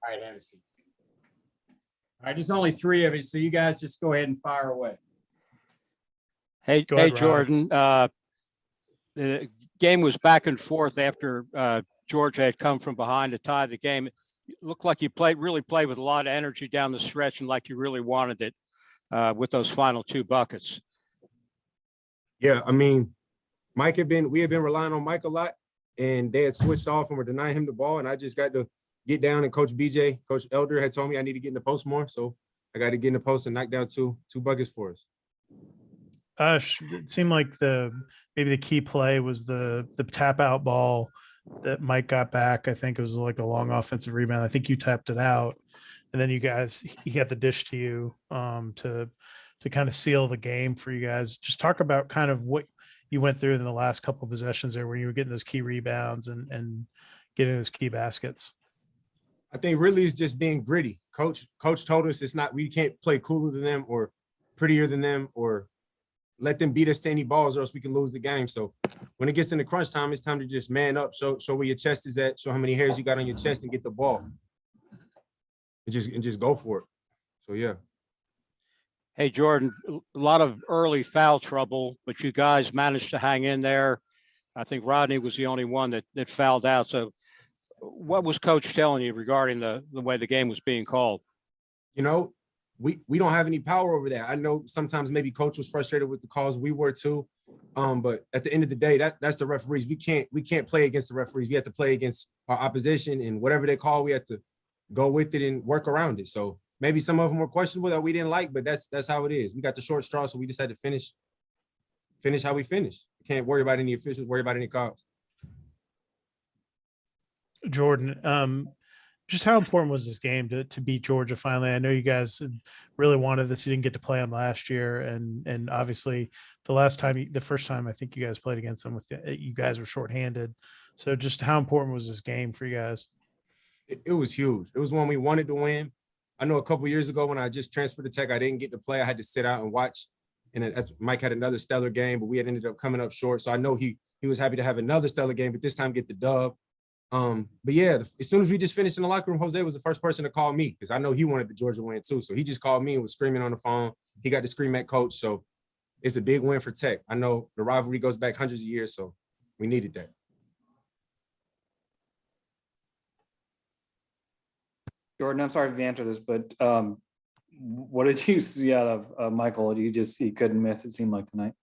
All right, Anderson. All right, there's only 3 of you, so you guys just go ahead and fire away. Hey, ahead, Jordan. The game was back and forth after Georgia had come from behind to tie the game. It looked like you really played with a lot of energy down the stretch and like you really wanted it with those final 2 buckets. Yeah, I mean, we had been relying on Mike a lot, and they had switched off and were denying him the ball, and I just got to get down, and Coach Elder had told me I need to get in the post more, so I got to get in the post and knock down two buckets for us. It seemed like maybe the key play was the tap out ball that Mike got back. I think it was like a long offensive rebound. I think you tapped it out, and then he got the dish to you to kind of seal the game for you guys. Just talk about kind of what you went through in the last couple of possessions there, where you were getting those key rebounds and getting those key baskets. I think really it's just being gritty. Coach told us we can't play cooler than them or prettier than them or let them beat us to any balls or else we can lose the game. So when it gets into crunch time, it's time to just man up, show where your chest is at, show how many hairs you got on your chest and get the ball. And just go for it. So yeah. Hey, Jordan, a lot of early foul trouble, but you guys managed to hang in there. I think Rodney was the only one that fouled out. So what was Coach telling you regarding the way the game was being called? You know, we don't have any power over that. I know sometimes maybe Coach was frustrated with the calls. We were too. But at the end of the day, that's the referees. We can't play against the referees. We have to play against our opposition, and whatever they call, we have to go with it and work around it. So maybe some of them were questionable that we didn't like, but that's how it is. We got the short straw, so we just had to finish how we finished. Can't worry about any officials, worry about any calls. Jordan, just how important was this game to beat Georgia finally? I know you guys really wanted this. You didn't get to play them last year, and obviously the first time I think you guys played against them you guys were shorthanded. So just how important was this game for you guys? It was huge. It was one we wanted to win. I know a couple of years ago when I just transferred to Tech, I didn't get to play. I had to sit out and watch. And Mike had another stellar game, but we had ended up coming up short. So I know he was happy to have another stellar game, but this time get the dub. But yeah, as soon as we just finished in the locker room, Jose was the first person to call me because I know he wanted the Georgia win too. So he just called me and was screaming on the phone. He got to scream at Coach. So it's a big win for Tech. I know the rivalry goes back hundreds of years, so we needed that. Jordan, I'm sorry if you answered this, but what did you see out of Michael? He couldn't miss, it seemed like, tonight?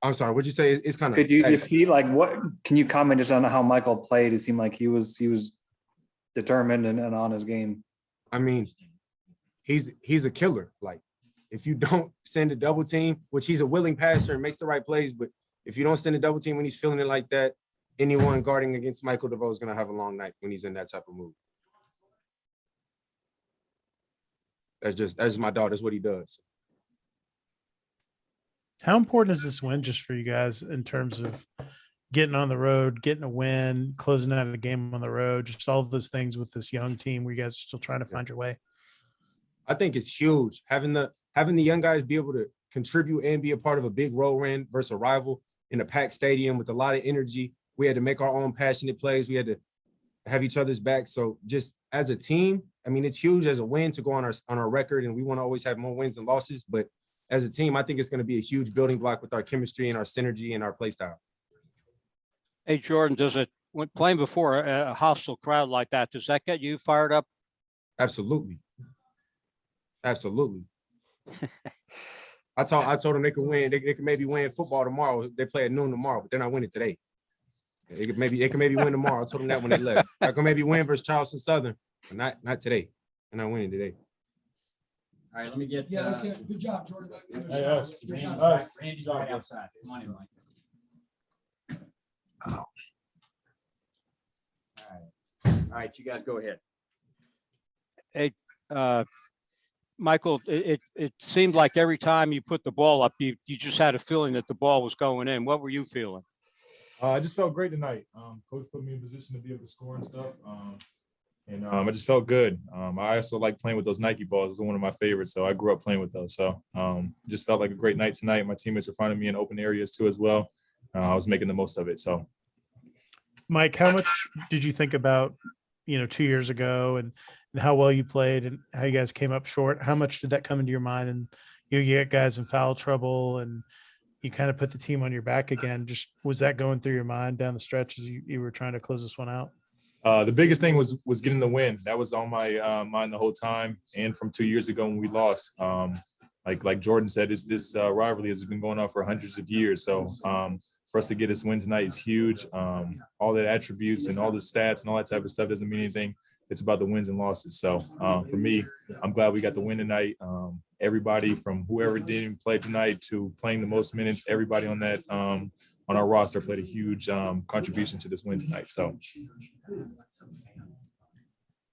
I'm sorry, what'd you say? It's kind of. Could you just see, like, what can you comment just on how Michael played? It seemed like he was determined and on his game. I mean, he's a killer. Like, if you don't send a double team, which he's a willing passer and makes the right plays, but if you don't send a double team when he's feeling it like that, anyone guarding against Michael Devoe is going to have a long night when he's in that type of mood. That's just my dog. That's what he does. How important is this win just for you guys in terms of getting on the road, getting a win, closing out of the game on the road, just all of those things with this young team where you guys are still trying to find your way? I think it's huge. Having the young guys be able to contribute and be a part of a big road win versus a rival in a packed stadium with a lot of energy. We had to make our own passionate plays. We had to have each other's back. So just as a team, I mean, it's huge as a win to go on our record, and we want to always have more wins than losses. But as a team, I think it's going to be a huge building block with our chemistry and our synergy and our play style. Hey, Jordan, when playing before a hostile crowd like that, does that get you fired up? Absolutely. Absolutely. I told them they could win. They could maybe win football tomorrow. They play at noon tomorrow, but they're not winning today. They could maybe win tomorrow. I told them that when they left. I could maybe win versus Charleston Southern, but not today. They're not winning today. All right, let me get. Yeah, let's get good job, Jordan. Randy's right outside. Come on in, Mike. Oh. All right, you guys go ahead. Hey, Michael, it seemed like every time you put the ball up, you just had a feeling that the ball was going in. What were you feeling? I just felt great tonight. Coach put me in position to be able to score and stuff. And I just felt good. I also like playing with those Nike balls. Those are one of my favorites. So I grew up playing with those. So just felt like a great night tonight. My teammates were finding me in open areas too as well. I was making the most of it. So, Mike, how much did you think about, 2 years ago and how well you played and how you guys came up short. How much did that come into your mind? And you get guys in foul trouble and you kind of put the team on your back again. Just was that going through your mind down the stretch as you were trying to close this one out? The biggest thing was getting the win. That was on my mind the whole time. And from 2 years ago when we lost, like Jordan said, this rivalry has been going on for hundreds of years. So for us to get this win tonight is huge. All the attributes and all the stats and all that type of stuff doesn't mean anything. It's about the wins and losses. So for me, I'm glad we got the win tonight. Everybody from whoever didn't play tonight to playing the most minutes, everybody on that on our roster played a huge contribution to this win tonight. So,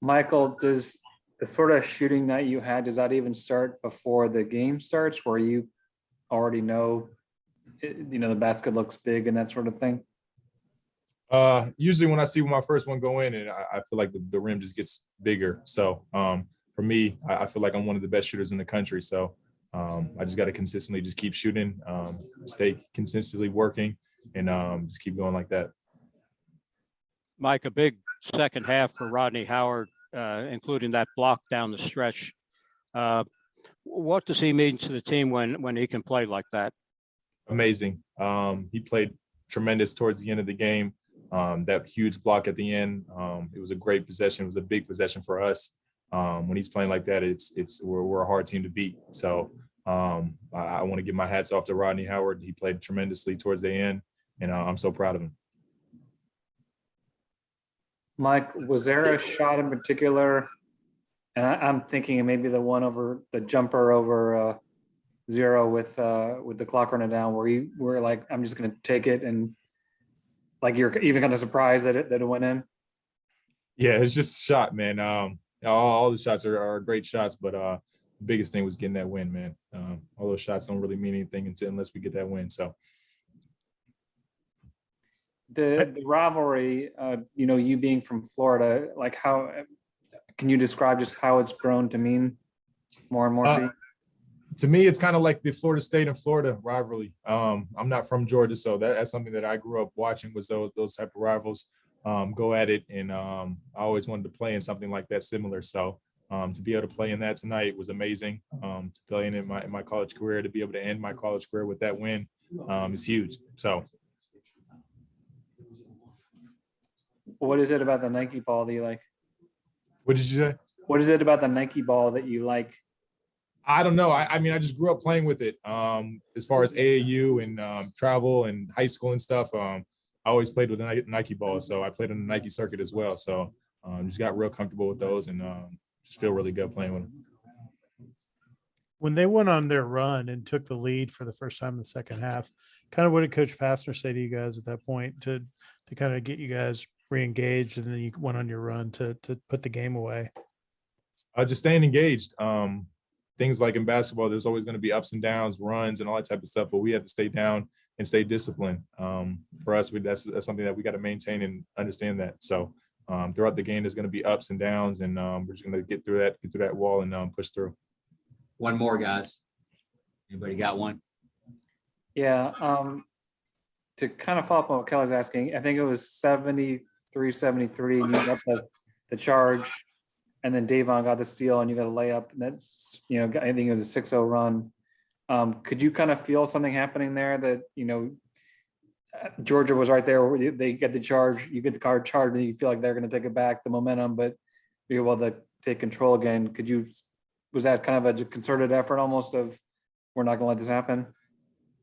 Michael, does the sort of shooting night you had, does that even start before the game starts, where you already know, the basket looks big and that sort of thing? Usually when I see my first one go in, and I feel like the rim just gets bigger. So for me, I feel like I'm one of the best shooters in the country. So I just got to consistently just keep shooting, stay consistently working, and just keep going like that. Mike, a big second half for Rodney Howard, including that block down the stretch. What does he mean to the team when he can play like that? Amazing. He played tremendous towards the end of the game. That huge block at the end, it was a great possession. It was a big possession for us. When he's playing like that, we're a hard team to beat. So I want to give my hats off to Rodney Howard. He played tremendously towards the end, and I'm so proud of him. Mike, was there a shot in particular, and I'm thinking maybe the one over the jumper over zero with the clock running down, where you were like, I'm just going to take it, and like you're even kind of surprised that it went in? Yeah, it's just a shot, man. All the shots are great shots, but the biggest thing was getting that win, man. All those shots don't really mean anything unless we get that win. So the rivalry, you being from Florida, like how can you describe just how it's grown to mean more and more to you? To me, it's kind of like the Florida State and Florida rivalry. I'm not from Georgia, so that's something that I grew up watching, was those type of rivals go at it. And I always wanted to play in something like that similar. So to be able to play in that tonight was amazing. To play in my college career, to be able to end my college career with that win is huge. So. What is it about the Nike ball that you like? What did you say? What is it about the Nike ball that you like? I don't know. I mean, I just grew up playing with it. As far as AAU and travel and high school and stuff, I always played with the Nike ball. So I played on the Nike circuit as well. So just got real comfortable with those and just feel really good playing with them. When they went on their run and took the lead for the first time in the second half, kind of what did Coach Pastner say to you guys at that point to kind of get you guys re-engaged, and then you went on your run to put the game away? Just staying engaged. Things like in basketball, there's always going to be ups and downs, runs, and all that type of stuff. But we have to stay down and stay disciplined. For us, that's something that we got to maintain and understand that. So throughout the game, there's going to be ups and downs, and we're just going to get through that wall and push through. One more, guys. Anybody got one? Yeah. To kind of follow up on what Kelly's asking, I think it was 73-73, and you got the charge. And then Davon got the steal and you got a layup. And that's, I think it was a 6-0 run. Could you kind of feel something happening there that, Georgia was right there where they get the charge, you get the card charge, and you feel like they're going to take it back, the momentum, but you're able to take control again. Was that kind of a concerted effort almost of, we're not going to let this happen?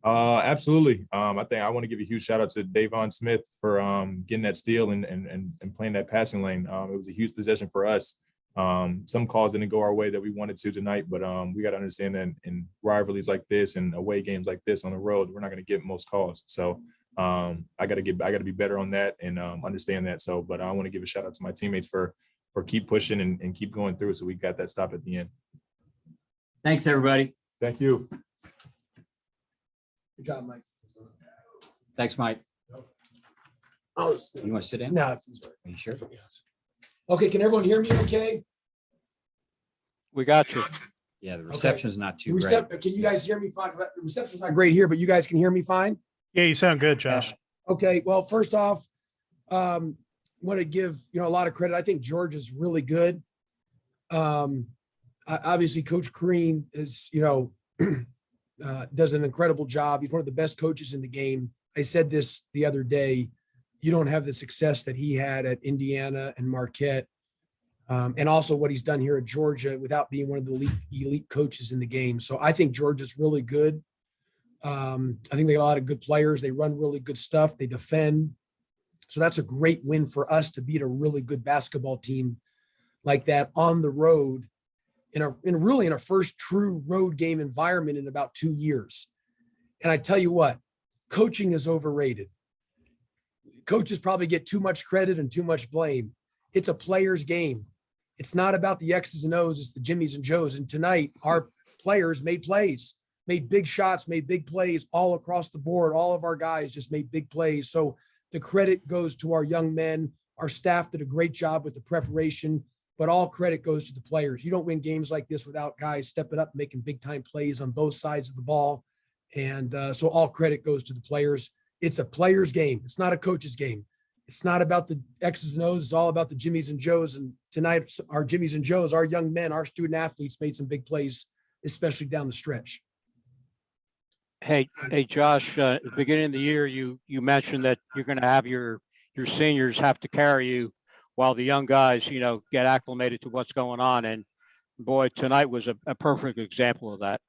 Absolutely. I think I want to give a huge shout out to Davon Smith for getting that steal and playing that passing lane. It was a huge possession for us. Some calls didn't go our way that we wanted to tonight, but we got to understand that in rivalries like this and away games like this on the road, we're not going to get most calls. So I got to be better on that and understand that. So, but I want to give a shout out to my teammates for keep pushing and keep going through. So we got that stop at the end. Thanks, everybody. Thank you. Good job, Mike. Thanks, Mike. Oh, You want to sit down? no. Are you sure? Okay, can everyone hear me okay? We got you. Yeah, the reception's not The too great. Can you guys hear me fine? The reception's not great here, but you guys can hear me fine? Yeah, you sound good, Josh. Okay, well, first off, want to give, a lot of credit. I think George is really good. Obviously Coach Kareem is, does an incredible job. He's one of the best coaches in the game. I said this the other day, you don't have the success that he had at Indiana and Marquette. And also what he's done here at Georgia without being one of the elite coaches in the game. So I think Georgia's really good. I think they got a lot of good players. They run really good stuff. They defend. So that's a great win for us to beat a really good basketball team like that on the road in a first true road game environment in about 2 years. And I tell you what, coaching is overrated. Coaches probably get too much credit and too much blame. It's a player's game. It's not about the X's and O's, it's the Jimmies and Joes. And tonight, our players made plays, made big shots, made big plays all across the board. All of our guys just made big plays. So the credit goes to our young men. Our staff did a great job with the preparation, but all credit goes to the players. You don't win games like this without guys stepping up, making big time plays on both sides of the ball. And so all credit goes to the players. It's a player's game. It's not a coach's game. It's not about the X's and O's. It's all about the Jimmies and Joes. And tonight, our Jimmies and Joes, our young men, our student athletes made some big plays, especially down the stretch. Hey, Josh, at the beginning of the year, you mentioned that you're going to have your seniors have to carry you while the young guys, get acclimated to what's going on. And boy, tonight was a perfect example of that.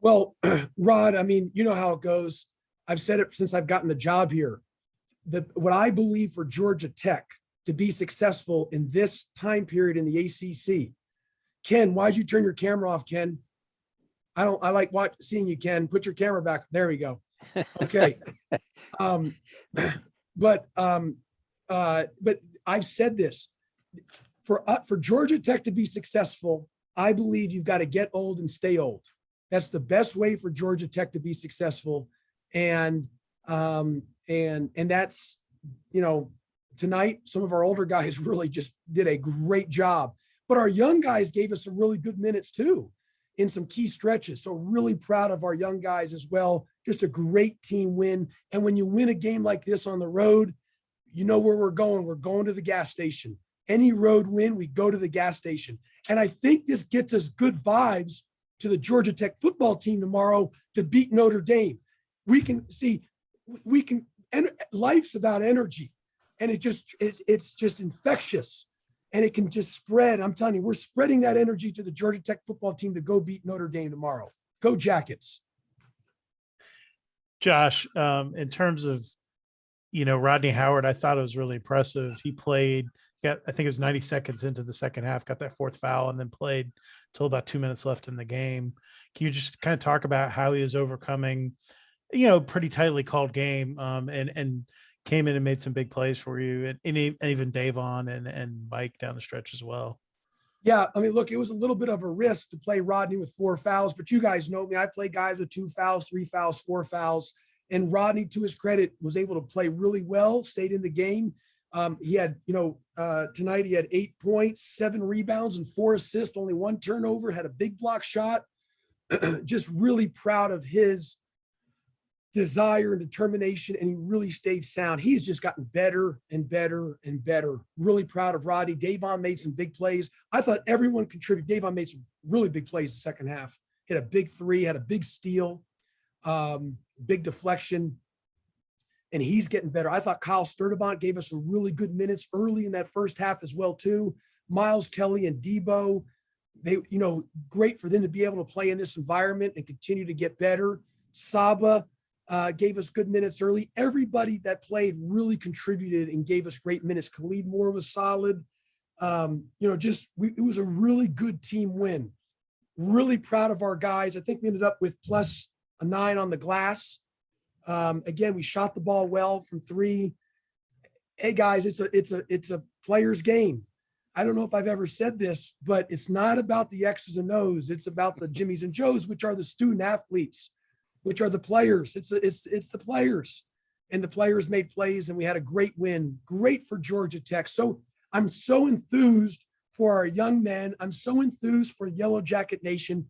Well, Rod, I mean, you know how it goes. I've said it since I've gotten the job here. What I believe for Georgia Tech to be successful in this time period in the ACC. Ken, why'd you turn your camera off, Ken? I like seeing you, Ken. Put your camera back. There we go. Okay. But I've said this for Georgia Tech to be successful. I believe you've got to get old and stay old. That's the best way for Georgia Tech to be successful. And that's, tonight, some of our older guys really just did a great job, but our young guys gave us some really good minutes too in some key stretches. So really proud of our young guys as well. Just a great team win. And when you win a game like this on the road, you know where we're going. We're going to the gas station. Any road win, we go to the gas station. And I think this gets us good vibes to the Georgia Tech football team tomorrow to beat Notre Dame. And life's about energy, and it's just infectious, and it can just spread. I'm telling you, we're spreading that energy to the Georgia Tech football team to go beat Notre Dame tomorrow. Go Jackets. Josh, in terms of, Rodney Howard, I thought it was really impressive. He played, I think it was 90 seconds into the second half, got that fourth foul, and then played till about 2 minutes left in the game. Can you just kind of talk about how he is overcoming, pretty tightly called game, and came in and made some big plays for you, and even Davon and Mike down the stretch as well? Yeah, I mean, look, it was a little bit of a risk to play Rodney with 4 fouls, but you guys know me. I play guys with 2 fouls, 3 fouls, 4 fouls, and Rodney, to his credit, was able to play really well, stayed in the game. He had, tonight he had 8 points, 7 rebounds, and 4 assists, only 1 turnover, had a big block shot. Just really proud of his desire and determination, and he really stayed sound. He's just gotten better and better and better. Really proud of Rodney. Davon made some big plays. I thought everyone contributed. Davon made some really big plays the second half. Hit a big 3, had a big steal, big deflection, and he's getting better. I thought Kyle Sturdivant gave us some really good minutes early in that first half as well too. Miles Kelly and Devoe, they, great for them to be able to play in this environment and continue to get better. Saba gave us good minutes early. Everybody that played really contributed and gave us great minutes. Khalid Moore was solid. It was a really good team win. Really proud of our guys. I think we ended up with plus a 9 on the glass. Again, we shot the ball well from 3. Hey guys, it's a player's game. I don't know if I've ever said this, but it's not about the X's and O's. It's about the Jimmies and Joes, which are the student athletes, which are the players. It's the players, and the players made plays, and we had a great win. Great for Georgia Tech. So I'm so enthused for our young men. I'm so enthused for Yellow Jacket Nation.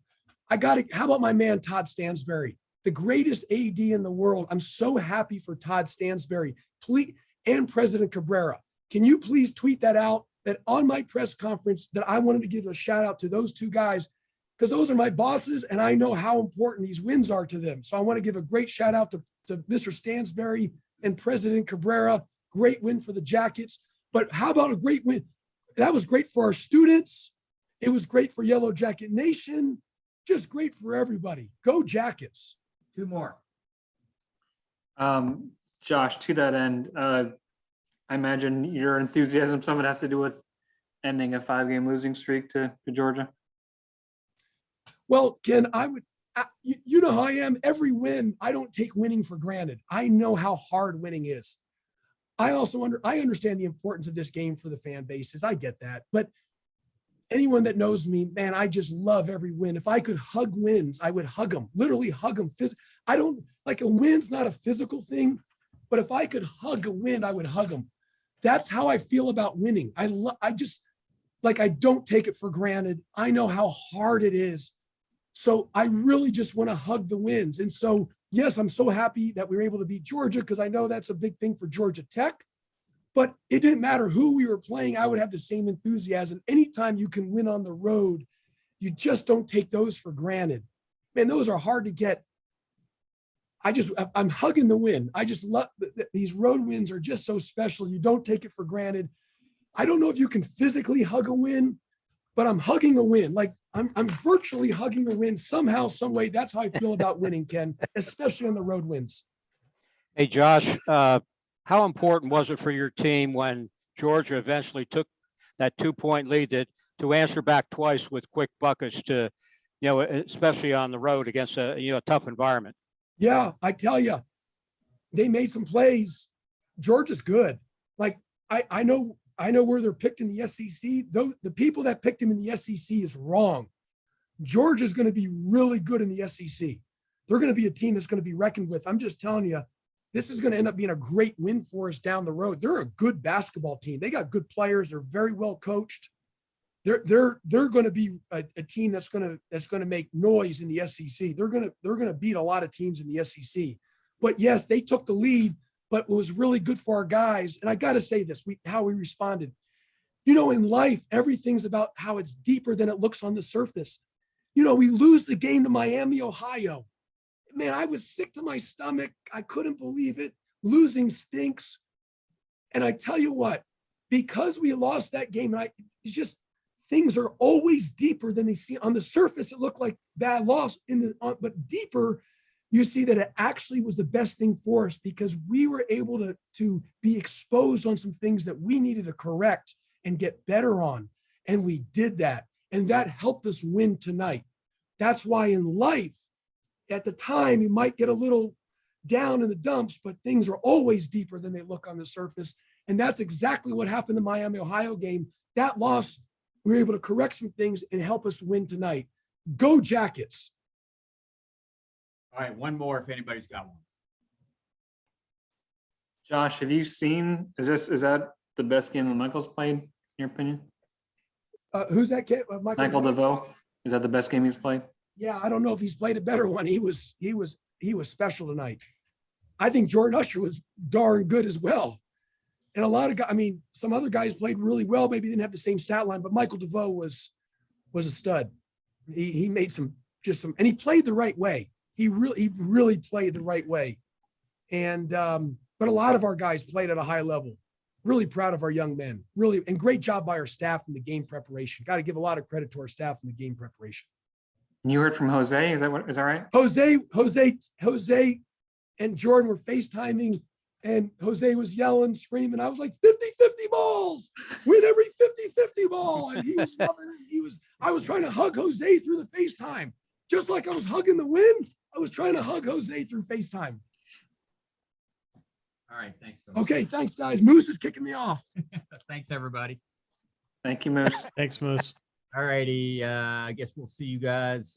How about my man, Todd Stansberry, the greatest AD in the world. I'm so happy for Todd Stansberry. Please, and President Cabrera. can you please tweet that out, that on my press conference, that I wanted to give a shout out to those two guys, because those are my bosses and I know how important these wins are to them. So I want to give a great shout out to Mr. Stansberry and President Cabrera. Great win for the Jackets. But how about a great win? That was great for our students. It was great for Yellow Jacket Nation. Just great for everybody. Go Jackets. 2 more. Josh, to that end, I imagine your enthusiasm, some of it has to do with ending a 5-game losing streak to Georgia. Well, Ken, you know how I am. Every win, I don't take winning for granted. I know how hard winning is. I understand the importance of this game for the fan bases. I get that. But anyone that knows me, man, I just love every win. If I could hug wins, I would hug them, literally hug them. I don't like, a win's not a physical thing, but if I could hug a win, I would hug them. That's how I feel about winning. I don't take it for granted. I know how hard it is. So I really just want to hug the wins. And so, yes, I'm so happy that we were able to beat Georgia, because I know that's a big thing for Georgia Tech. But it didn't matter who we were playing. I would have the same enthusiasm. Anytime you can win on the road, you just don't take those for granted. Man, those are hard to get. I'm hugging the win. I just love these road wins are just so special. You don't take it for granted. I don't know if you can physically hug a win, but I'm hugging a win. Like I'm virtually hugging a win somehow, some way. That's how I feel about winning, Ken, especially on the road wins. Hey, Josh, how important was it for your team when Georgia eventually took that 2-point lead to answer back twice with quick buckets to, especially on the road against a tough environment? Yeah, I tell you, they made some plays. Georgia's good. Like I know where they're picked in the SEC. Though the people that picked him in the SEC is wrong. Georgia's going to be really good in the SEC. They're going to be a team that's going to be reckoned with. I'm just telling you, this is going to end up being a great win for us down the road. They're a good basketball team. They got good players. They're very well coached. They're going to be a team that's going to make noise in the SEC. They're going to beat a lot of teams in the SEC. But yes, they took the lead, but it was really good for our guys. And I got to say this, how we responded. In life, everything's about how it's deeper than it looks on the surface. We lose the game to Miami, Ohio. Man, I was sick to my stomach. I couldn't believe it. Losing stinks. And I tell you what, because we lost that game, it's just, things are always deeper than they see on the surface. It looked like bad loss but deeper, you see that it actually was the best thing for us, because we were able to be exposed on some things that we needed to correct and get better on. And we did that. And that helped us win tonight. That's why in life, at the time, you might get a little down in the dumps, but things are always deeper than they look on the surface. And that's exactly what happened in the Miami, Ohio game. That loss, we were able to correct some things and help us win tonight. Go Jackets. All right, one more if anybody's got one. Josh, have you seen, is that the best game that Michael's played, in your opinion? Who's that kid? Michael Devoe. Is that the best game he's played? Yeah, I don't know if he's played a better one. He was special tonight. I think Jordan Usher was darn good as well. And a lot of guys, some other guys played really well. Maybe didn't have the same stat line, but Michael Devoe was a stud. He made some, and he played the right way. He really played the right way. And, but a lot of our guys played at a high level. Really proud of our young men. Really, and great job by our staff in the game preparation. Got to give a lot of credit to our staff in the game preparation. You heard from Jose, is that right? Jose and Jordan were FaceTiming, and Jose was yelling, screaming. I was like, 50-50 balls, win every 50-50 ball. And he was loving it. I was trying to hug Jose through the FaceTime. Just like I was hugging the win, I was trying to hug Jose through FaceTime. All right, thanks, Phil. Okay, thanks, guys. Moose is kicking me off. Thanks, everybody. Thank you, Moose. Thanks, Moose. All righty, I guess we'll see you guys